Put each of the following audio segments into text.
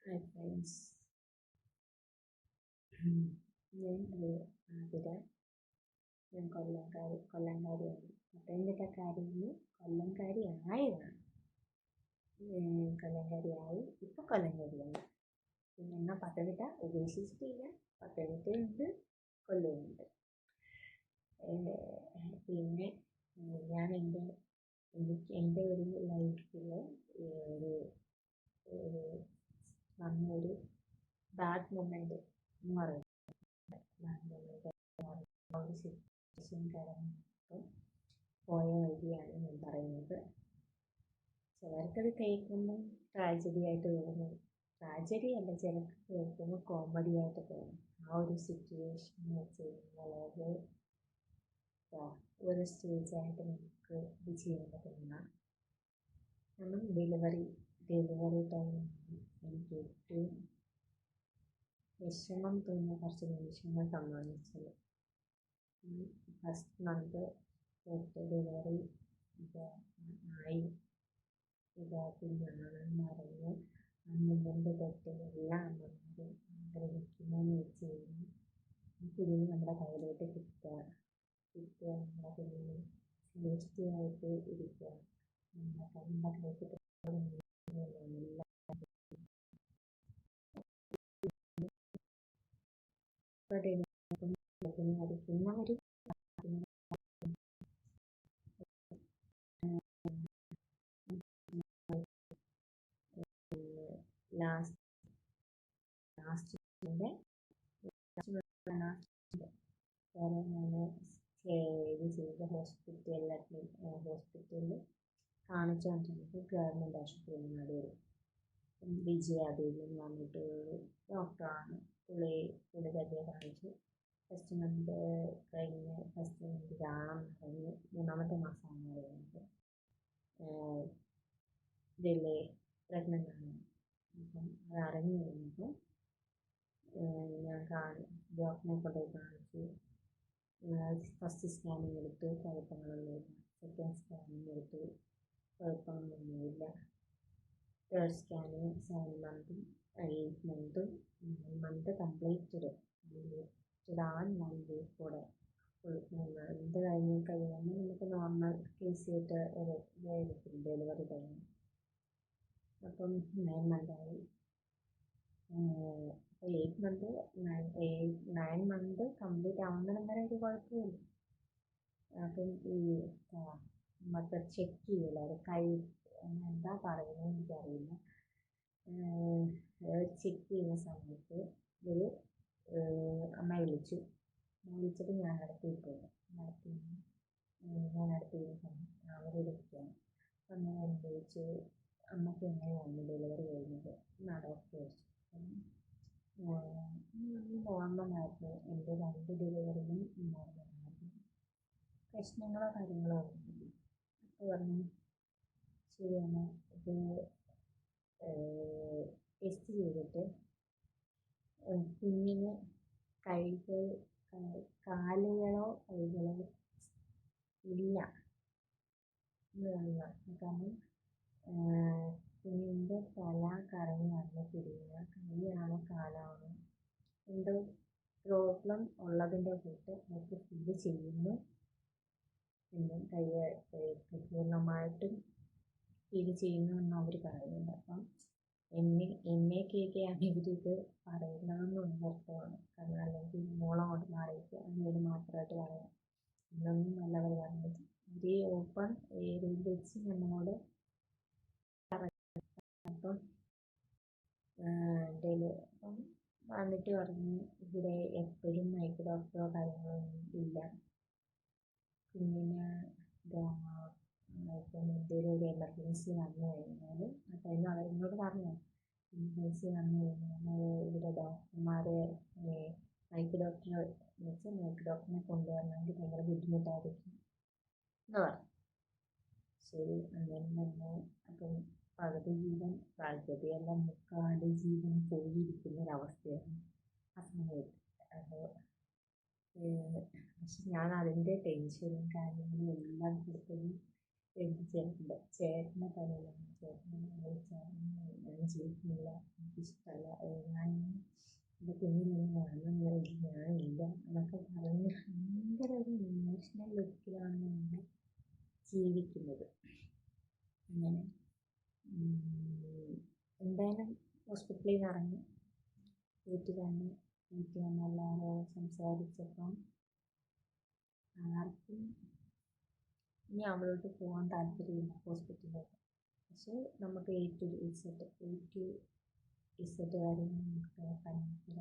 Hi friends, ഞാൻ ആതിര. ഞാൻ കൊല്ലംകാരിയാണ്. പത്തനംതിട്ടക്കാരിയിൽ കൊല്ലംകാരി ആയതാണ്. കൊല്ലംകാരിയായി ഇപ്പം കൊല്ലംകാരിയാണ്. പിന്നെ എന്നാൽ പത്തനംതിട്ട ഉപേക്ഷിച്ചിട്ടില്ല. പത്തനംതിട്ടയുണ്ട്, കൊല്ലവുമുണ്ട്. പിന്നെ ഞാൻ എൻ്റെ ഒരു ലൈഫിൽ ഒരു നന്നൊരു ബാഡ് മൊമെൻ്റ് എന്ന് പറയുന്നത് ഒരു സിറ്റുവേഷൻ കടന്നു പോയ വഴിയാണ് ഞാൻ പറയുന്നത്. ചിലർക്കത് കേൾക്കുമ്പോൾ ട്രാജഡി ആയിട്ട് തോന്നും. ട്രാജഡി അല്ല, ചിലർക്ക് കേൾക്കുമ്പോൾ കോമഡി ആയിട്ട് തോന്നും. ആ ഒരു സിറ്റുവേഷൻ വെച്ച് വളരെ ഒരു സ്റ്റേജായിട്ട് നമുക്ക് ഇത് ചെയ്യാൻ പറ്റുന്ന നമ്മൾ ഡെലിവറി ടൈമിൽ എനിക്ക് ഏറ്റവും വിഷമം തോന്നിയ കുറച്ച് നിമിഷങ്ങൾ സമ്മാനിച്ചത്. ഫസ്റ്റ് മന്ത് തൊട്ട് ഡെലിവറി ആയി കുഞ്ഞാണെന്ന് അറിഞ്ഞ് അമ്മൻ്റെ തൊട്ട് എല്ലാ അമ്മമാരും ആഗ്രഹിക്കുന്നതെന്ന് വെച്ച് കഴിഞ്ഞാൽ കുഞ്ഞിന് നമ്മുടെ കയ്യിലോട്ട് കിട്ടുക, നമ്മുടെ കുഞ്ഞിന് സേഫ്റ്റിയായിട്ട് ഇരിക്കുക, നമ്മുടെ കയ്യിൽ അടിക്കുന്നവർ ലാസ്റ്റിൻ്റെ വേറെ ഞാൻ ഇത് ചെയ്ത് ഹോസ്പിറ്റലിൽ കാണിച്ചുകൊണ്ടിരുന്നത് ഗവൺമെൻറ് ആശുപത്രിയാണ്. അതൊരു വിജയാദേവി എന്ന് പറഞ്ഞിട്ട് ഡോക്ടറാണ്. പുള്ളി തന്നെ കാണിച്ചു. ഫസ്റ്റ് മന്ത് കഴിഞ്ഞ് ഫസ്റ്റ് മന്ത് കാണാമെന്ന് പറഞ്ഞ് 3ാമത്തെ മാസമാണ് പറയുന്നത് ഇതിലെ പ്രഗ്നൻ്റ് ആണ്. അപ്പം അത് അറിഞ്ഞു കഴിഞ്ഞപ്പോൾ ഞാൻ ഡോക്ടറിനെ കൊണ്ടുപോയി കാണിച്ചു. ഫസ്റ്റ് സ്കാനിങ് എടുത്ത് കുഴപ്പങ്ങളൊന്നുമില്ല. സെക്കൻഡ് സ്കാനിങ് എടുത്ത് കുഴപ്പങ്ങളൊന്നുമില്ല. തേർഡ് സ്കാനിങ് 7 മന്തും 8 മന്തും 9 മന്ത് കംപ്ലീറ്റഡ് ആവാൻ 1 വീക്ക് കൂടെ ഇത് കഴിയുമ്പോൾ നമുക്ക് നോർമൽ കേസായിട്ട് ഒരു ഇതായിരിക്കും ഡെലിവറി ടൈം. അപ്പം 9 മന്തായി. 9 മന്ത് കംപ്ലീറ്റ് ആവുന്നതിനും വരെ ഒരു കുഴപ്പമില്ല. അപ്പം ഈ നമുക്ക് ചെക്ക് ചെയ്യില്ല, അത് എന്താ പറയുന്നത് എനിക്കറിയില്ല. ചെക്ക് ചെയ്യുന്ന സമയത്ത് ഒരു അമ്മയെ വിളിച്ചിട്ട് ഞാൻ അടുത്തിട്ടുണ്ട്. ഞാൻ അടുത്തിരുന്ന സമയത്ത് അവരെടുക്കുകയാണ്. അപ്പം ഞാൻ ചോദിച്ചു, അമ്മയ്ക്ക് എങ്ങനെയാണ് ഡെലിവറി കഴിഞ്ഞത് എന്നാണ് ഡോക്ടർ ചോദിച്ചു. നോർമലായിരുന്നു. എൻ്റെ 2 ഡെലിവറിയും നോർമലായിരുന്നു. പ്രശ്നങ്ങളോ കാര്യങ്ങളോ ഒന്നുമില്ല. അപ്പോൾ പറഞ്ഞു ശരിയാണ്, ഇത് ടെസ്റ്റ് ചെയ്തിട്ട് കുഞ്ഞിന് കാലുകളോ കൈകളോ ഇല്ല എന്ന്. കാരണം കുഞ്ഞിൻ്റെ തല കറങ്ങി വന്നിട്ടില്ല. കൈയാണോ കാലാണോ എന്തോ പ്രോബ്ലം ഉള്ളതിൻ്റെ കൂട്ട് നമുക്ക് ഫീൽ ചെയ്യുന്നു എന്നും പൂർണ്ണമായിട്ടും ഫീൽ ചെയ്യുന്നു എന്ന് അവർ പറയുന്നുണ്ട്. അപ്പം എന്നെ കേൾക്കുകയാണ് ഇവരിത് പറയുന്നതെന്ന് അർത്ഥമാണ്. കാരണം അല്ലെങ്കിൽ മോളെ കൊണ്ട് മാറിയിട്ട് അങ്ങോട്ട് മാത്രമായിട്ട് പറയാം എന്നൊന്നും നല്ലവർ പറഞ്ഞത്. ഇവർ ഓപ്പൺ ഏരിയയിൽ വെച്ച് നമ്മളോട് അപ്പം വന്നിട്ട് പറഞ്ഞു ഇവിടെ എപ്പോഴും മൈക്ക് ഡോക്ടറോ കാര്യങ്ങളോ ഒന്നും ഇല്ല. കുഞ്ഞിന് ഇപ്പം എന്തെങ്കിലും ഒരു എമർജൻസി വന്നു കഴിഞ്ഞാൽ ആ ടൈം അവരെന്നോട് പറഞ്ഞു, എമർജൻസി വന്നു കഴിഞ്ഞാൽ ഇവിടെ ഡോക്ടർമാരെ മൈക്ക് ഡോക്ടറിനെ കൊണ്ടുവരണമെങ്കിൽ ഭയങ്കര ബുദ്ധിമുട്ടായിരിക്കും എന്ന് പറഞ്ഞു. ശരി, അങ്ങനെ തന്നെ. അപ്പം പകുതിയല്ല 3/4 ജീവൻ പോയിരിക്കുന്നൊരവസ്ഥയാണ് ആ സമയത്ത്. അപ്പോൾ പക്ഷെ ഞാൻ അതിൻ്റെ ടെൻഷനും കാര്യങ്ങളും എല്ലാം കൊടുത്തത് എൻ്റെ ചേട്ടനെ തലയിലാണ്. ചേട്ടനെ വിളിച്ചാൽ ചെയ്യുന്നില്ല, എനിക്കിഷ്ടമല്ല, ഞാൻ എൻ്റെ കുഞ്ഞിനൊന്നും കാണുന്നില്ല, ഞാനില്ല എന്നൊക്കെ പറഞ്ഞ് ഭയങ്കര ഒരു ഇമോഷണൽ ലുക്കിലാണ് നമ്മൾ ജീവിക്കുന്നത്. അങ്ങനെ എന്തായാലും ഹോസ്പിറ്റലിൽ നിന്ന് ഇറങ്ങി വീട്ടിൽ വന്ന് എല്ലാവരോടും സംസാരിച്ചപ്പം ആർക്കും ഇനി അവളോട്ട് പോകാൻ താല്പര്യമില്ല ഹോസ്പിറ്റലിലോട്ട്. പക്ഷേ നമുക്ക് A to Z കാര്യങ്ങൾ നമുക്ക്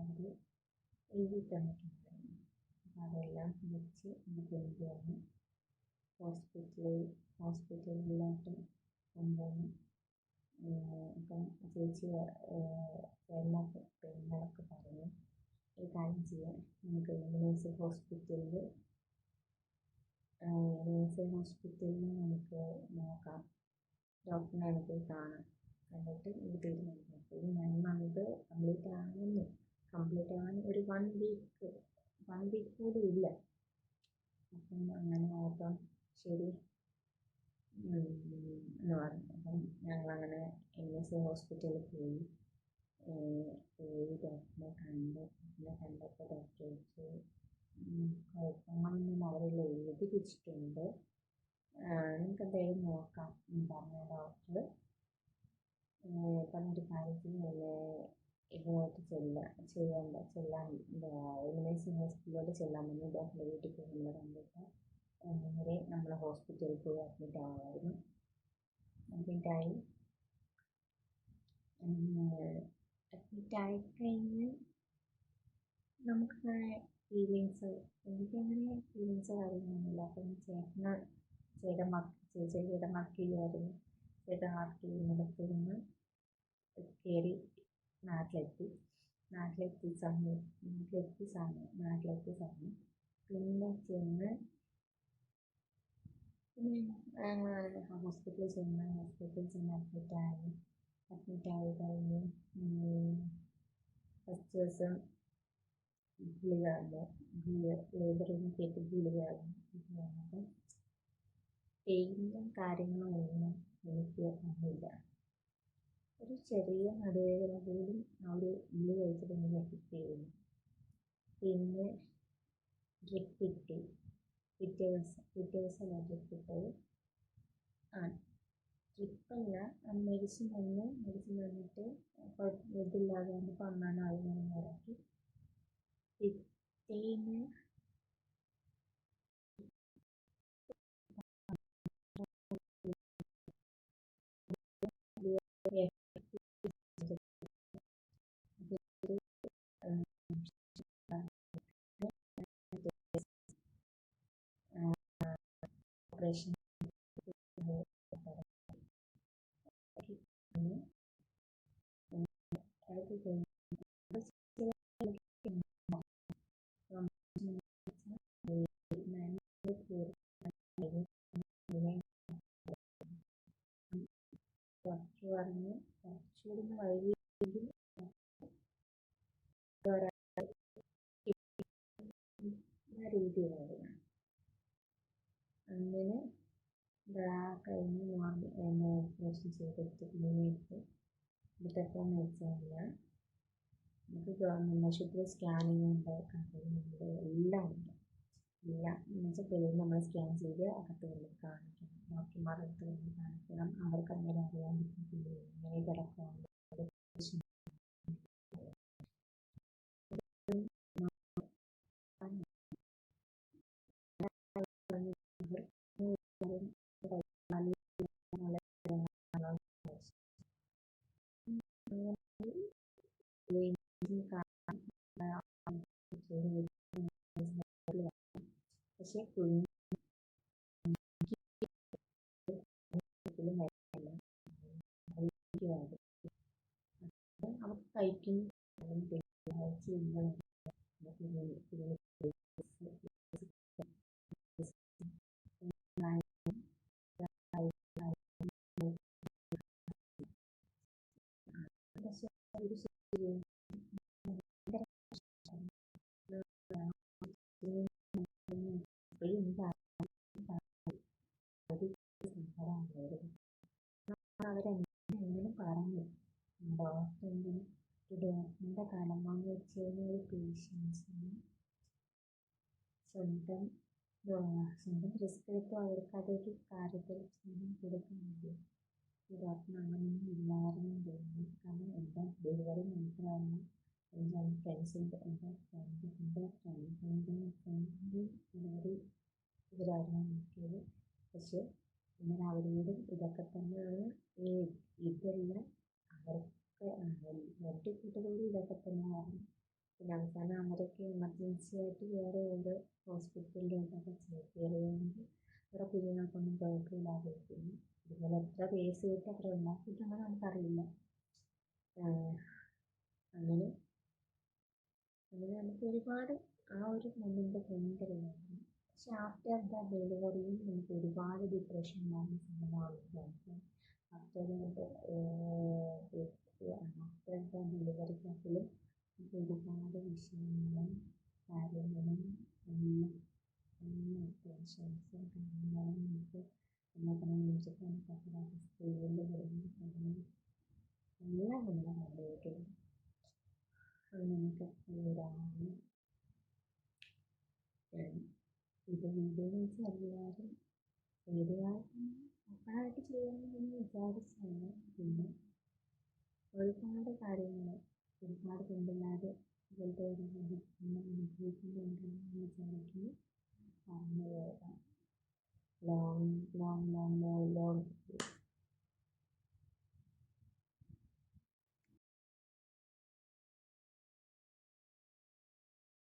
അവർ എഴുതി തന്നിട്ടുണ്ടായിരുന്നു. അപ്പോൾ അതെല്ലാം വെച്ച് ഇത് കൊണ്ടുവന്ന് ഹോസ്പിറ്റലിലോട്ട് കൊണ്ടുവന്ന് അപ്പം ചേച്ചി എല്ലാ പെണ്ണുങ്ങളൊക്കെ പറഞ്ഞു, ഒരു കാര്യം ചെയ്യാം, നമുക്ക് നേഴ്സിംഗ് ഹോസ്പിറ്റലിൽ നമുക്ക് നോക്കാം, ഡോക്ടറിനെ നമുക്ക് കാണാം, കണ്ടിട്ട് ഇത് തീരുമാനിക്കാം. അപ്പോൾ ഒരു 9 month കംപ്ലീറ്റ് ആവാൻ ഒരു 1 week കൂടി ഇല്ല. അപ്പം അങ്ങനെ ആയപ്പം ശരി എന്ന് പറഞ്ഞു. അപ്പം ഞങ്ങളങ്ങനെ NSA ഹോസ്പിറ്റലിൽ പോയി ഡോക്ടറിനെ കണ്ടപ്പോൾ ഡോക്ടർ ചോദിച്ചു, കുഴപ്പങ്ങളൊന്നും അവരെല്ലാം എഴുതി വെച്ചിട്ടുണ്ട്, നിങ്ങൾക്ക് എന്തായാലും നോക്കാം എന്ന് പറഞ്ഞ ഡോക്ടർ പറഞ്ഞൊരു കാര്യത്തിന് ഇതിനോട്ട് നേഴ്സിംഗ് ഹോസ്പിറ്റലിലോട്ട് ചെല്ലാൻ പറഞ്ഞു. ഡോക്ടറെ വീട്ടിൽ പോയി നമ്മൾ കണ്ടിട്ട് നേരെ നമ്മൾ ഹോസ്പിറ്റലിൽ പോയി അഡ്മിറ്റ് ആവുമായിരുന്നു. അഡ്മിറ്റായി കഴിഞ്ഞ് നമുക്ക് എനിക്കങ്ങനെ ഫീലിങ്സ് കാര്യങ്ങളൊന്നുമില്ല. അപ്പം ചേട്ടൻ വർക്ക് ചെയ്യുമായിരുന്നു. ചേട്ടൻ വർക്ക് ചെയ്യുന്നിടത്ത് നിന്ന് കയറി നാട്ടിലെത്തി സമയം പിന്നെ ഹോസ്പിറ്റലിൽ ചെന്ന് അഡ്മിറ്റായി കഴിഞ്ഞ് ഫസ്റ്റ് ദിവസം ഗുളിക ലേബറിൽ കയറ്റി ഗുളിക അപ്പം പെയിൻറ്റും കാര്യങ്ങളും ഒന്നും എനിക്ക് ഒന്നുമില്ല. ഒരു ചെറിയ നടുവേദന പോലും ആ ഒരു ഗുളിക കഴിച്ചിട്ട് എനിക്ക് എഫക്റ്റ് ചെയ്യുന്നു. പിന്നെ ഡ്രിപ്പ് ഇട്ടു. പിറ്റേ ദിവസമല്ല ഡ്രിപ്പ് ഇട്ടത്, ട്രിപ്പല്ല, മെഡിസിൻ തന്നിട്ട് ഇതില്ലാതെ വന്നപ്പോൾ അമ്മാനെ അതിനൊന്ന് ഇറക്കി. പിറ്റേന്ന് ഓപ്പറേഷൻ ഡോക്ടർ പറഞ്ഞു കുറച്ചുകൂടി വൈകിയെങ്കിൽ രീതിയിലായിരുന്നു. അങ്ങനെ കഴിഞ്ഞ് ഓപ്പറേഷൻ ചെയ്തെടുത്ത് എടുത്തപ്പോൾ വെച്ചാൽ നമുക്ക് ഗവൺമെൻറ് ആശുപത്രി സ്കാനിങ് ഉണ്ട്, കമ്പനിയുണ്ട്, എല്ലാം ഉണ്ട്. എല്ലാം എന്ന് വെച്ചാൽ നമ്മൾ സ്കാൻ ചെയ്ത് അകത്ത് കൊണ്ട് കാണിക്കണം, ഡോക്ടർമാരുടെ അടുത്ത് കൊണ്ട് കാണിക്കണം. അവർക്ക് അങ്ങനെ അറിയാൻ പറ്റില്ല ഇങ്ങനെ കിടക്കുന്നുണ്ട്. പക്ഷേ അവർക്ക് കഴിക്കും അവരെങ്ങനെ പറഞ്ഞു ഡോക്ടറിൻ്റെ ഡോക്ടറിൻ്റെ കടമ വെച്ച് കഴിഞ്ഞാൽ ഒരു പേഷ്യൻസിന് സ്വന്തം സ്വന്തം റിസ്ക് എടുത്ത് അവർക്ക് അതൊരു കാര്യത്തിൽ സ്നേഹം കൊടുക്കാൻ കഴിയും. ഈ ഡോക്ടറിന് അങ്ങനെയൊന്നും ഇല്ലായിരുന്നു തോന്നുന്നു. കാരണം എൻ്റെ ഡെലിവറി മാത്രമാണ് എൻ്റെ ഫ്രണ്ട്സിൻ്റെ ഡെലിവറി ഇവരായിരുന്നു നോക്കിയത്. പക്ഷെ എന്നാൽ അവരോടും ഇതൊക്കെ തന്നെയാണ് ഇതെല്ലാം അവർക്ക് വെട്ടിക്കൂട്ടലോടും ഇതൊക്കെ തന്നെയായിരുന്നു. പിന്നെ അവസാനം അവരൊക്കെ എമർജൻസി ആയിട്ട് വേറെ ഓരോ ഹോസ്പിറ്റലിലോട്ടൊക്കെ ചേർത്തിയതുകൊണ്ട് വേറെ കുഞ്ഞുങ്ങൾക്കൊന്നും കുഴപ്പമില്ലാതിരിക്കുന്നു. ഇതുപോലെ എത്ര കേസ് കിട്ടി അത്ര ഉണ്ടാക്കിയിട്ടുണ്ടെന്ന് നമുക്കറിയില്ല. അങ്ങനെ അങ്ങനെ നമുക്ക് ഒരുപാട് ആ ഒരു മൊമെൻ്റ് ഭയങ്കര ഇതായിരുന്നു. പക്ഷെ ആഫ്റ്റർ ദ ഡെലിവറിയും നമുക്ക് ഒരുപാട് ഡിപ്രഷൻ ഉണ്ടാകുന്ന സമയമാണ്. ആഫ്റ്റർ ദ ഡെലിവറിക്കകത്തിലും നമുക്ക് ഒരുപാട് വിഷയങ്ങളും കാര്യങ്ങളും എല്ലാം ടെൻഷൻസും കാര്യങ്ങളും നമുക്ക് നമ്മളെ നെഞ്ചിട്ടാൻ പറ്റാത്ത സ്ത്രീകളുടെ കാര്യങ്ങൾ എല്ലാം നമ്മൾ കണ്ടുപോയിട്ടുണ്ട്. അങ്ങനെയൊക്കെ ഇതാണ് ഇത് വീഡിയോ വെച്ച് എല്ലാവരും ഓപ്പണായിട്ട് ചെയ്യാമെന്ന് വിചാരിച്ചാണ്. പിന്നെ ഒരുപാട് കാര്യങ്ങൾ ഒരുപാട് പെൺപിള്ളേർ ഇതുപോലത്തെ ഒരു അനുഭവിക്കുന്നുണ്ടെന്ന് വിചാരിക്കുന്നു. പറഞ്ഞു പോകാം. ലോങ്